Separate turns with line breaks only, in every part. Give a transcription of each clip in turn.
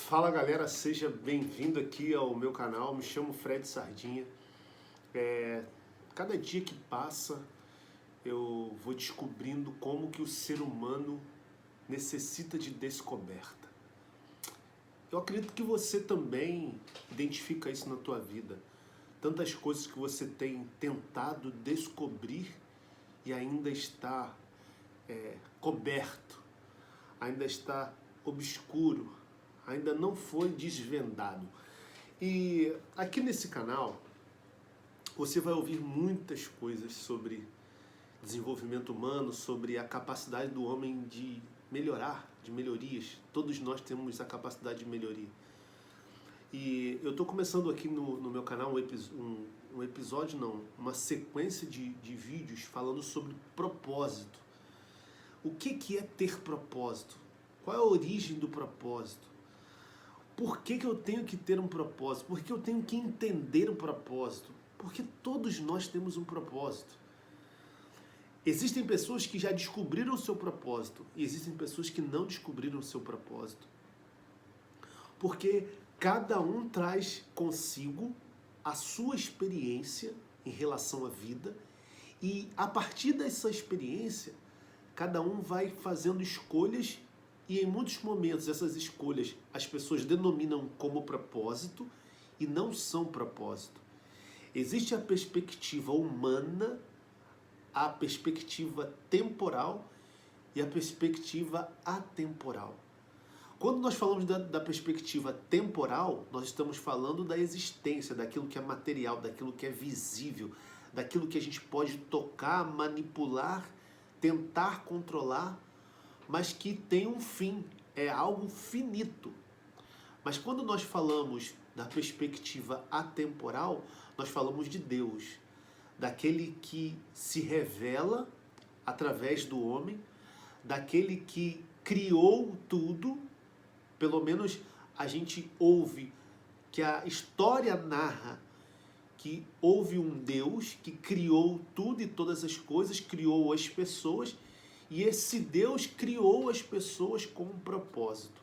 Fala galera, seja bem-vindo aqui ao meu canal, me chamo Fred Sardinha. Cada dia que passa eu vou descobrindo como que o ser humano necessita de descoberta. Eu acredito que você também identifica isso na tua vida. Tantas coisas que você tem tentado descobrir e ainda está coberto, ainda está obscuro, ainda não foi desvendado. E aqui nesse canal você vai ouvir muitas coisas sobre desenvolvimento humano, sobre a capacidade do homem de melhorar, de melhorias. Todos nós temos a capacidade de melhoria. E eu estou começando aqui no meu canal um episódio, não, uma sequência de vídeos falando sobre propósito. O que é ter propósito? Qual é a origem do propósito? Por que eu tenho que ter um propósito? Por que eu tenho que entender um propósito? Porque todos nós temos um propósito. Existem pessoas que já descobriram o seu propósito e existem pessoas que não descobriram o seu propósito. Porque cada um traz consigo a sua experiência em relação à vida e a partir dessa experiência, cada um vai fazendo escolhas e em muitos momentos essas escolhas as pessoas denominam como propósito e não são propósito. Existe a perspectiva humana, a perspectiva temporal e a perspectiva atemporal. Quando nós falamos da perspectiva temporal, nós estamos falando da existência, daquilo que é material, daquilo que é visível, daquilo que a gente pode tocar, manipular, tentar controlar, mas que tem um fim, é algo finito. Mas quando nós falamos da perspectiva atemporal, nós falamos de Deus, daquele que se revela através do homem, daquele que criou tudo. Pelo menos a gente ouve que a história narra que houve um Deus que criou tudo e todas as coisas, criou as pessoas, e esse Deus criou as pessoas com um propósito.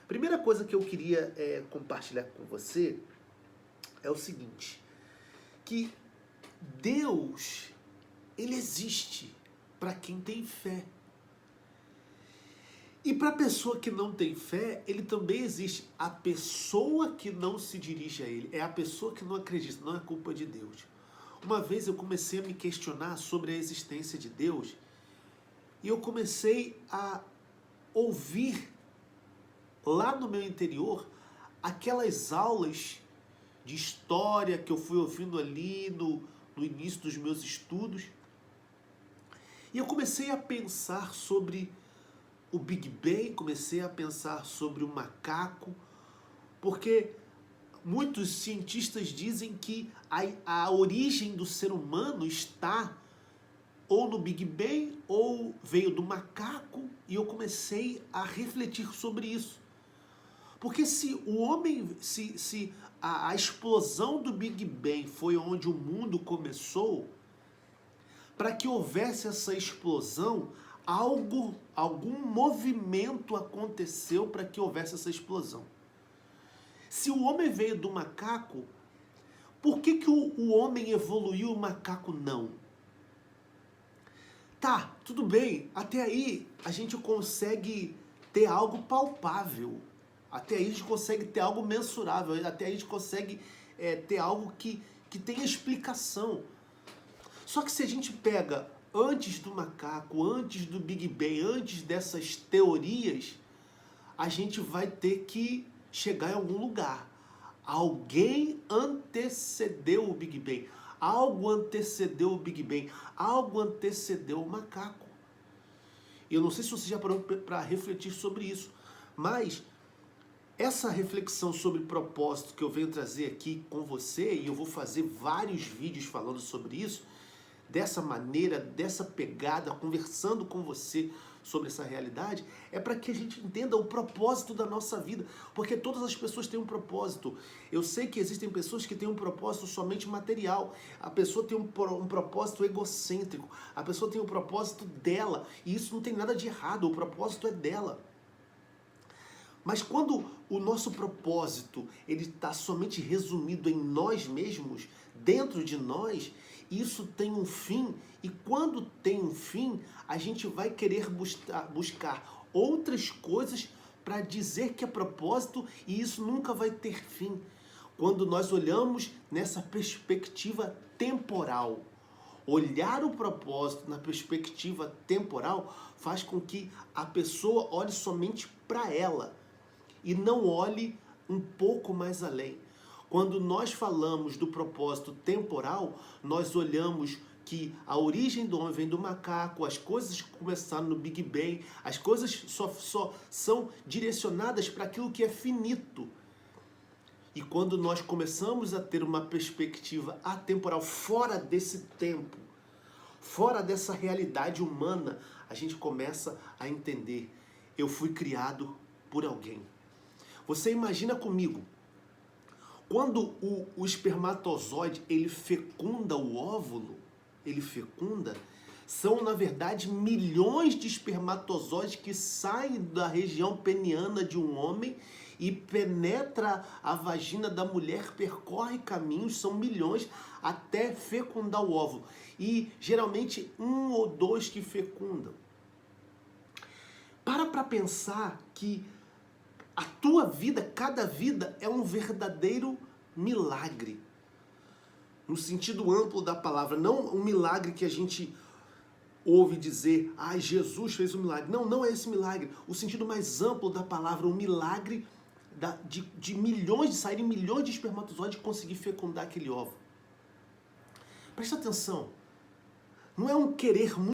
Primeira coisa que eu queria compartilhar com você é o seguinte, que Deus, ele existe para quem tem fé. E para a pessoa que não tem fé, ele também existe. A pessoa que não se dirige a ele é a pessoa que não acredita, não é culpa de Deus. Uma vez eu comecei a me questionar sobre a existência de Deus e eu comecei a ouvir lá no meu interior aquelas aulas de história que eu fui ouvindo ali no início dos meus estudos. E eu comecei a pensar sobre o Big Bang, comecei a pensar sobre o macaco, porque muitos cientistas dizem que a origem do ser humano está ou no Big Bang ou veio do macaco, e eu comecei a refletir sobre isso. Porque se o homem, se a explosão do Big Bang foi onde o mundo começou, para que houvesse essa explosão, algum movimento aconteceu para que houvesse essa explosão. Se o homem veio do macaco, por que o homem evoluiu e o macaco não? Tá, tudo bem, até aí a gente consegue ter algo palpável, até aí a gente consegue ter algo mensurável, até aí a gente consegue ter algo que tenha explicação. Só que se a gente pega antes do macaco, antes do Big Bang, antes dessas teorias, a gente vai ter que chegar em algum lugar. Alguém antecedeu o Big Bang. Algo antecedeu o Big Bang. Algo antecedeu o macaco. E eu não sei se você já parou para refletir sobre isso, mas essa reflexão sobre propósito que eu venho trazer aqui com você, e eu vou fazer vários vídeos falando sobre isso, dessa maneira, dessa pegada, conversando com você sobre essa realidade, é para que a gente entenda o propósito da nossa vida, porque todas as pessoas têm um propósito. Eu sei que existem pessoas que têm um propósito somente material, a pessoa tem um propósito egocêntrico, a pessoa tem um propósito dela, e isso não tem nada de errado, o propósito é dela. Mas quando o nosso propósito ele está somente resumido em nós mesmos, dentro de nós, isso tem um fim. E quando tem um fim, a gente vai querer buscar outras coisas para dizer que é propósito, e isso nunca vai ter fim. Quando nós olhamos nessa perspectiva temporal, olhar o propósito na perspectiva temporal faz com que a pessoa olhe somente para ela e não olhe um pouco mais além. Quando nós falamos do propósito temporal, nós olhamos que a origem do homem vem do macaco, as coisas que começaram no Big Bang, as coisas só são direcionadas para aquilo que é finito. E quando nós começamos a ter uma perspectiva atemporal, fora desse tempo, fora dessa realidade humana, a gente começa a entender: eu fui criado por alguém. Você imagina comigo, quando o espermatozoide ele fecunda o óvulo, são na verdade milhões de espermatozoides que saem da região peniana de um homem e penetra a vagina da mulher, percorre caminhos, são milhões, até fecundar o óvulo. E geralmente 1 ou 2 que fecundam. Para pensar que a tua vida, cada vida é um verdadeiro milagre. No sentido amplo da palavra, não um milagre que a gente ouve dizer, Jesus fez um milagre. Não, não é esse milagre. O sentido mais amplo da palavra, um milagre de milhões, de saírem milhões de espermatozoides e conseguir fecundar aquele óvulo. Presta atenção. Não é um querer muito